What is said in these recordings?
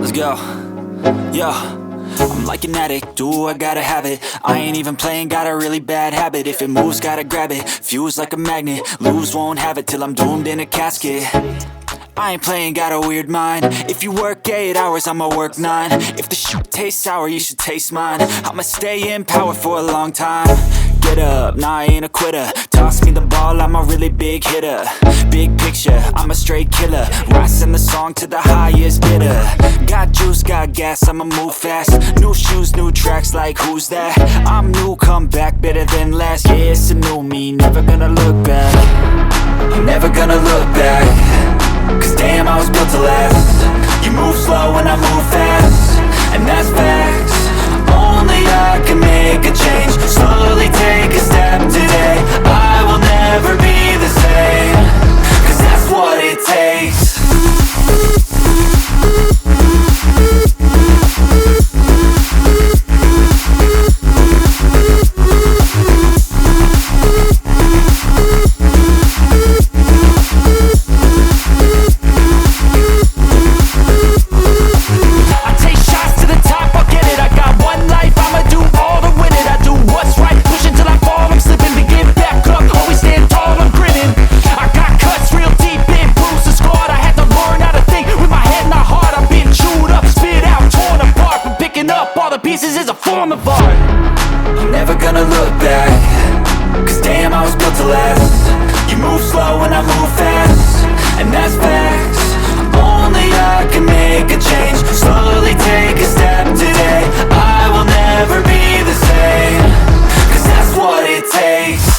Let's go. Yo, I'm like an addict, do I gotta have it. I ain't even playing, got a really bad habit. If it moves, gotta grab it, fuse like a magnet. Lose, won't have it till I'm doomed in a casket. I ain't playing, got a weird mind. If you work 8 hours, I'ma work 9. If the shit tastes sour, you should taste mine. I'ma stay in power for a long time. Get up, nah, I ain't a quitter. Toss me the ball, I'm a really big hitter. Big picture, I'm a straight killer. Rising the song to the highest bidder. Got juice, got gas, I'ma move fast. New shoes, new tracks, like who's that? I'm new, come back, better than last. Yeah, it's a new me, never gonna look back. I'm never gonna look back. Cause damn, I was built to last. You move slow and I move fast, and that's facts. Only I can make a change. Slowly take a step today. I will never be the same. Cause that's what it takes. Pieces is a form of art. I'm never gonna look back. Cause damn, I was built to last. You move slow and I move fast, and that's facts. Only I can make a change. Slowly take a step today. I will never be the same. Cause that's what it takes.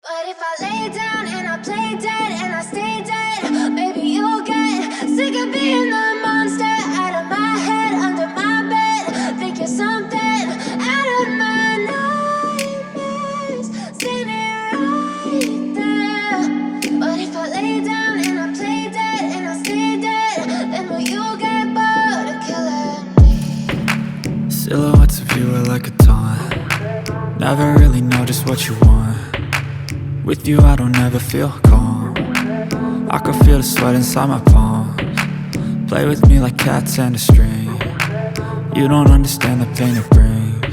But if I lay down and I play dead and I stay dead, maybe you'll get sick of being the monster out of my head, under my bed. Think you're something out of my nightmares, standing right there. But if I lay down and I play dead and I stay dead, then will you get bored of killing me? Silhouettes of you are like a taunt. Never really know just what you want. With you I don't ever feel calm. I can feel the sweat inside my palms. Play with me like cats and a string. You don't understand the pain it brings.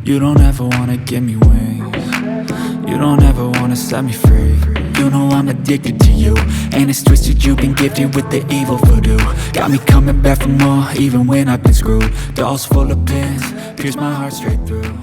You don't ever wanna give me wings. You don't ever wanna set me free. You know I'm addicted to you, and it's twisted, you've been gifted with the evil voodoo. Got me coming back for more, even when I've been screwed. Dolls full of pins, pierce my heart straight through.